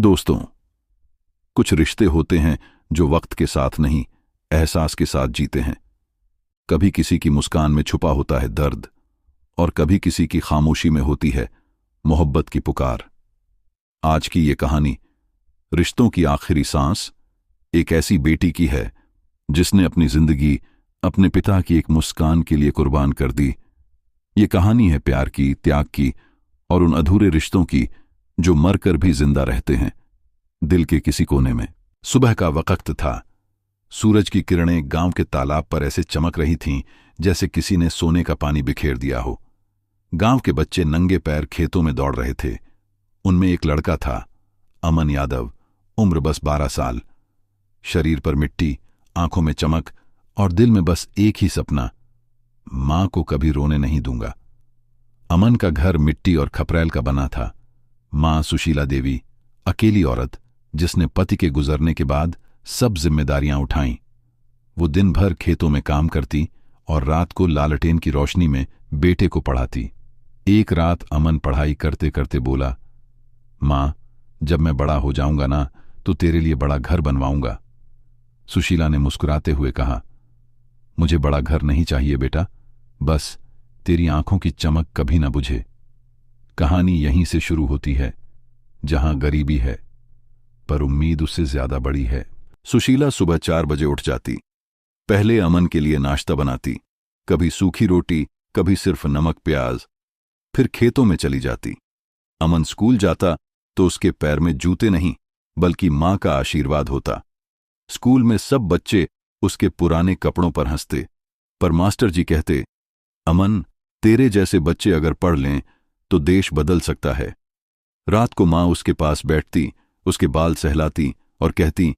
दोस्तों, कुछ रिश्ते होते हैं जो वक्त के साथ नहीं, एहसास के साथ जीते हैं। कभी किसी की मुस्कान में छुपा होता है दर्द, और कभी किसी की खामोशी में होती है मोहब्बत की पुकार। आज की ये कहानी रिश्तों की आखिरी सांस एक ऐसी बेटी की है जिसने अपनी जिंदगी अपने पिता की एक मुस्कान के लिए कुर्बान कर दी। ये कहानी है प्यार की, त्याग की और उन अधूरे रिश्तों की जो मरकर भी जिंदा रहते हैं दिल के किसी कोने में। सुबह का वक्त था। सूरज की किरणें गांव के तालाब पर ऐसे चमक रही थीं जैसे किसी ने सोने का पानी बिखेर दिया हो। गांव के बच्चे नंगे पैर खेतों में दौड़ रहे थे। उनमें एक लड़का था, अमन यादव, उम्र बस 12 साल। शरीर पर मिट्टी, आंखों में चमक और दिल में बस एक ही सपना, मां को कभी रोने नहीं दूंगा। अमन का घर मिट्टी और खपरैल का बना था। मां सुशीला देवी, अकेली औरत जिसने पति के गुजरने के बाद सब जिम्मेदारियां उठाईं। वो दिन भर खेतों में काम करती और रात को लालटेन की रोशनी में बेटे को पढ़ाती। एक रात अमन पढ़ाई करते करते बोला, मां, जब मैं बड़ा हो जाऊंगा ना तो तेरे लिए बड़ा घर बनवाऊंगा। सुशीला ने मुस्कुराते हुए कहा, मुझे बड़ा घर नहीं चाहिए बेटा, बस तेरी आंखों की चमक कभी ना बुझे। कहानी यहीं से शुरू होती है, जहां गरीबी है पर उम्मीद उससे ज्यादा बड़ी है। सुशीला सुबह 4 बजे उठ जाती। पहले अमन के लिए नाश्ता बनाती, कभी सूखी रोटी, कभी सिर्फ नमक प्याज। फिर खेतों में चली जाती। अमन स्कूल जाता तो उसके पैर में जूते नहीं बल्कि मां का आशीर्वाद होता। स्कूल में सब बच्चे उसके पुराने कपड़ों पर हंसते, पर मास्टर जी कहते, अमन, तेरे जैसे बच्चे अगर पढ़ लें तो देश बदल सकता है। रात को मां उसके पास बैठती, उसके बाल सहलाती और कहती,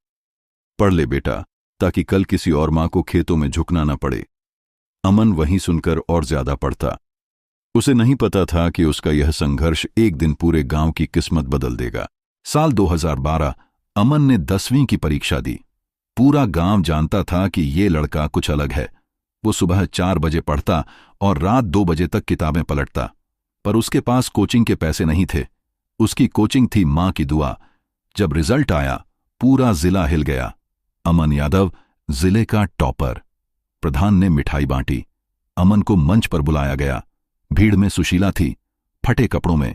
पढ़ ले बेटा, ताकि कल किसी और मां को खेतों में झुकना न पड़े। अमन वहीं सुनकर और ज्यादा पढ़ता। उसे नहीं पता था कि उसका यह संघर्ष एक दिन पूरे गांव की किस्मत बदल देगा। साल 2012 अमन ने 10वीं की परीक्षा दी। पूरा गांव जानता था कि ये लड़का कुछ अलग है। वो सुबह 4 बजे पढ़ता और रात 2 बजे तक किताबें पलटता। पर उसके पास कोचिंग के पैसे नहीं थे। उसकी कोचिंग थी मां की दुआ। जब रिजल्ट आया, पूरा जिला हिल गया। अमन यादव जिले का टॉपर। प्रधान ने मिठाई बांटी। अमन को मंच पर बुलाया गया। भीड़ में सुशीला थी, फटे कपड़ों में,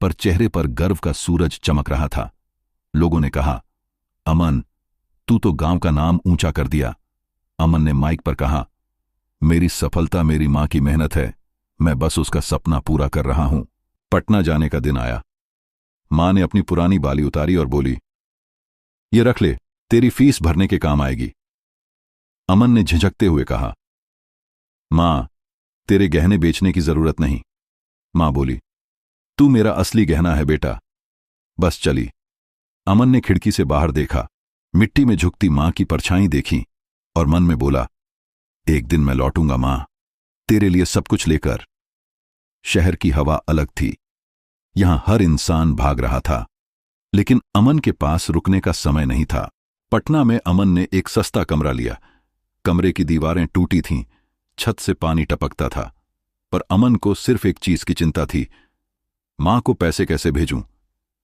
पर चेहरे पर गर्व का सूरज चमक रहा था। लोगों ने कहा, अमन, तू तो गांव का नाम ऊंचा कर दिया। अमन ने माइक पर कहा, मेरी सफलता मेरी मां की मेहनत है, मैं बस उसका सपना पूरा कर रहा हूं। पटना जाने का दिन आया। मां ने अपनी पुरानी बाली उतारी और बोली, ये रख ले, तेरी फीस भरने के काम आएगी। अमन ने झिझकते हुए कहा, मां, तेरे गहने बेचने की जरूरत नहीं। मां बोली, तू मेरा असली गहना है बेटा। बस चली। अमन ने खिड़की से बाहर देखा, मिट्टी में झुकती मां की परछाई देखी और मन में बोला, एक दिन मैं लौटूंगा मां, तेरे लिए सब कुछ लेकर। शहर की हवा अलग थी। यहां हर इंसान भाग रहा था, लेकिन अमन के पास रुकने का समय नहीं था। पटना में अमन ने एक सस्ता कमरा लिया। कमरे की दीवारें टूटी थीं, छत से पानी टपकता था, पर अमन को सिर्फ एक चीज की चिंता थी, मां को पैसे कैसे भेजूं।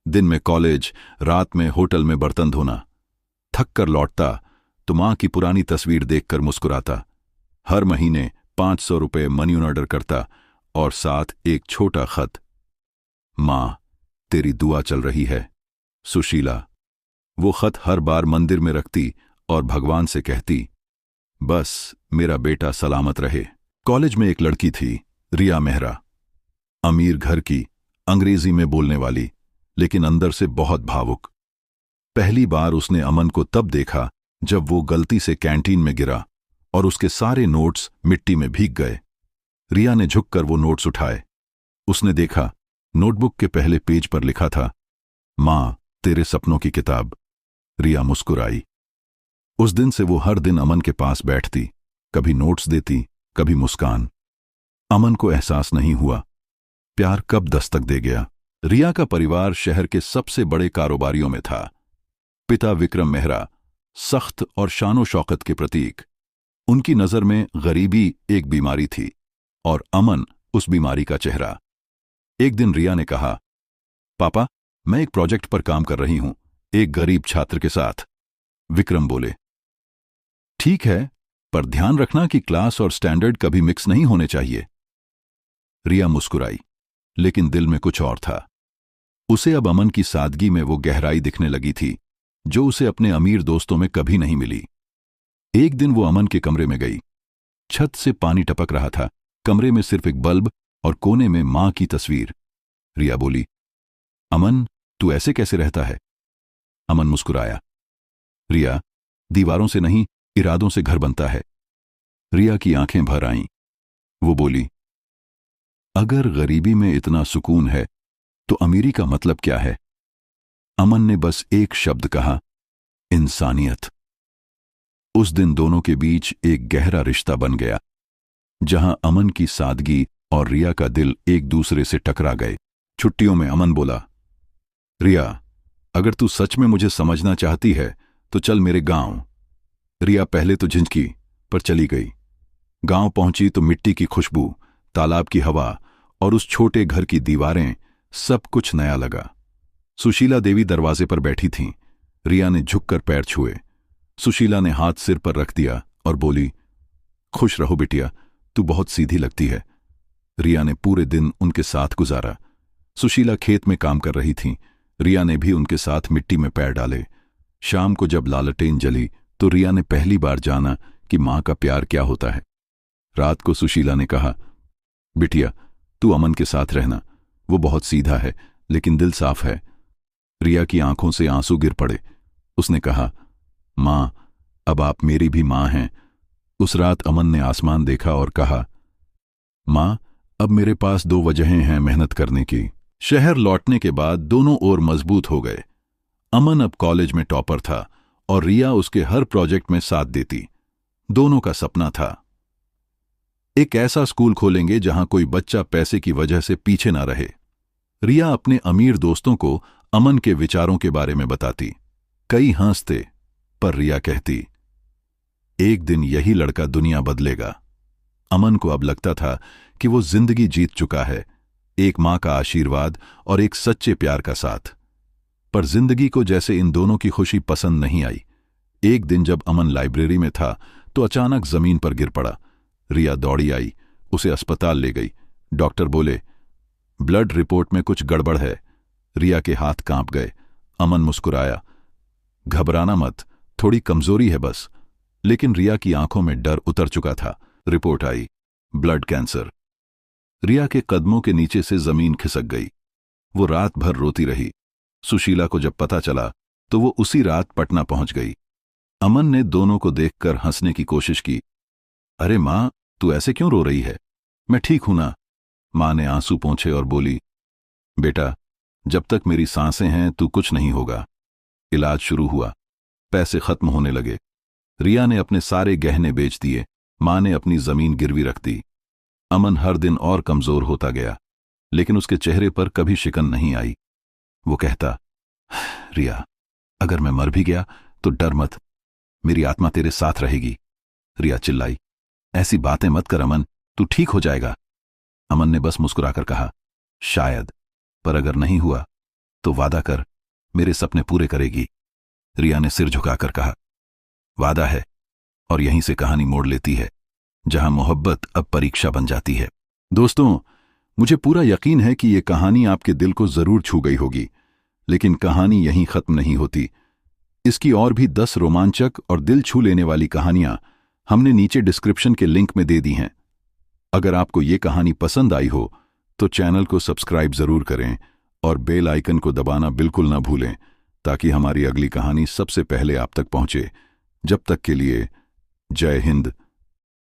दिन में कॉलेज, रात में होटल में बर्तन धोना। थक कर लौटता तो मां की पुरानी तस्वीर देखकर मुस्कुराता। हर महीने 500 रुपये मनी ऑर्डर करता और साथ एक छोटा खत, मां, तेरी दुआ चल रही है, सुशीला। वो खत हर बार मंदिर में रखती और भगवान से कहती, बस मेरा बेटा सलामत रहे। कॉलेज में एक लड़की थी, रिया मेहरा। अमीर घर की, अंग्रेजी में बोलने वाली, लेकिन अंदर से बहुत भावुक। पहली बार उसने अमन को तब देखा जब वो गलती से कैंटीन में गिरा और उसके सारे नोट्स मिट्टी में भीग गए। रिया ने झुककर वो नोट्स उठाए। उसने देखा, नोटबुक के पहले पेज पर लिखा था, मां, तेरे सपनों की किताब। रिया मुस्कुराई। उस दिन से वो हर दिन अमन के पास बैठती, कभी नोट्स देती, कभी मुस्कान। अमन को एहसास नहीं हुआ प्यार कब दस्तक दे गया। रिया का परिवार शहर के सबसे बड़े कारोबारियों में था। पिता विक्रम मेहरा, सख्त और शानो शौकत के प्रतीक। उनकी नजर में गरीबी एक बीमारी थी और अमन उस बीमारी का चेहरा। एक दिन रिया ने कहा, पापा, मैं एक प्रोजेक्ट पर काम कर रही हूं, एक गरीब छात्र के साथ। विक्रम बोले, ठीक है, पर ध्यान रखना कि क्लास और स्टैंडर्ड कभी मिक्स नहीं होने चाहिए। रिया मुस्कुराई, लेकिन दिल में कुछ और था। उसे अब अमन की सादगी में वो गहराई दिखने लगी थी जो उसे अपने अमीर दोस्तों में कभी नहीं मिली। एक दिन वो अमन के कमरे में गई। छत से पानी टपक रहा था, कमरे में सिर्फ एक बल्ब और कोने में मां की तस्वीर। रिया बोली, अमन, तू ऐसे कैसे रहता है? अमन मुस्कुराया। रिया, दीवारों से नहीं, इरादों से घर बनता है। रिया की आंखें भर आईं। वो बोली, अगर गरीबी में इतना सुकून है तो अमीरी का मतलब क्या है? अमन ने बस एक शब्द कहा, इंसानियत। उस दिन दोनों के बीच एक गहरा रिश्ता बन गया, जहां अमन की सादगी और रिया का दिल एक दूसरे से टकरा गए। छुट्टियों में अमन बोला, रिया, अगर तू सच में मुझे समझना चाहती है तो चल मेरे गांव। रिया पहले तो झिझकी, पर चली गई। गांव पहुंची तो मिट्टी की खुशबू, तालाब की हवा और उस छोटे घर की दीवारें, सब कुछ नया लगा। सुशीला देवी दरवाजे पर बैठी थीं। रिया ने झुककर पैर छुए। सुशीला ने हाथ सिर पर रख दिया और बोली, खुश रहो बिटिया, तू बहुत सीधी लगती है। रिया ने पूरे दिन उनके साथ गुजारा। सुशीला खेत में काम कर रही थीं। रिया ने भी उनके साथ मिट्टी में पैर डाले। शाम को जब लालटेन जली तो रिया ने पहली बार जाना कि मां का प्यार क्या होता है। रात को सुशीला ने कहा, बिटिया, तू अमन के साथ रहना, वो बहुत सीधा है लेकिन दिल साफ है। रिया की आंखों से आंसू गिर पड़े। उसने कहा, मां, अब आप मेरी भी मां हैं। उस रात अमन ने आसमान देखा और कहा, मां, अब मेरे पास 2 वजहें हैं मेहनत करने की। शहर लौटने के बाद दोनों और मजबूत हो गए। अमन अब कॉलेज में टॉपर था और रिया उसके हर प्रोजेक्ट में साथ देती। दोनों का सपना था, एक ऐसा स्कूल खोलेंगे जहां कोई बच्चा पैसे की वजह से पीछे ना रहे। रिया अपने अमीर दोस्तों को अमन के विचारों के बारे में बताती। कई हंसते, पर रिया कहती, एक दिन यही लड़का दुनिया बदलेगा। अमन को अब लगता था कि वो जिंदगी जीत चुका है, एक मां का आशीर्वाद और एक सच्चे प्यार का साथ। पर जिंदगी को जैसे इन दोनों की खुशी पसंद नहीं आई। एक दिन जब अमन लाइब्रेरी में था तो अचानक जमीन पर गिर पड़ा। रिया दौड़ी आई, उसे अस्पताल ले गई। डॉक्टर बोले, ब्लड रिपोर्ट में कुछ गड़बड़ है। रिया के हाथ कांप गए। अमन मुस्कुराया, घबराना मत, थोड़ी कमजोरी है बस। लेकिन रिया की आंखों में डर उतर चुका था। रिपोर्ट आई, ब्लड कैंसर। रिया के कदमों के नीचे से जमीन खिसक गई। वो रात भर रोती रही। सुशीला को जब पता चला तो वो उसी रात पटना पहुंच गई। अमन ने दोनों को देखकर हंसने की कोशिश की। अरे मां, तू ऐसे क्यों रो रही है? मैं ठीक हूं ना। मां ने आंसू पोंछे और बोली, बेटा, जब तक मेरी सांसें हैं तू कुछ नहीं होगा। इलाज शुरू हुआ, पैसे खत्म होने लगे। रिया ने अपने सारे गहने बेच दिए। मां ने अपनी जमीन गिरवी रख दी। अमन हर दिन और कमजोर होता गया, लेकिन उसके चेहरे पर कभी शिकन नहीं आई। वो कहता, रिया, अगर मैं मर भी गया तो डर मत, मेरी आत्मा तेरे साथ रहेगी। रिया चिल्लाई, ऐसी बातें मत कर अमन, तू ठीक हो जाएगा। अमन ने बस मुस्कुराकर कहा, शायद, पर अगर नहीं हुआ तो वादा कर, मेरे सपने पूरे करेगी। रिया ने सिर झुकाकर कहा, वादा है। और यहीं से कहानी मोड़ लेती है, जहां मोहब्बत अब परीक्षा बन जाती है। दोस्तों, मुझे पूरा यकीन है कि यह कहानी आपके दिल को जरूर छू गई होगी, लेकिन कहानी यहीं खत्म नहीं होती। इसकी और भी 10 रोमांचक और दिल छू लेने वाली कहानियां हमने नीचे डिस्क्रिप्शन के लिंक में दे दी हैं। अगर आपको ये कहानी पसंद आई हो तो चैनल को सब्सक्राइब जरूर करें और बेल आइकन को दबाना बिल्कुल ना भूलें, ताकि हमारी अगली कहानी सबसे पहले आप तक पहुंचे। जब तक के लिए जय हिंद।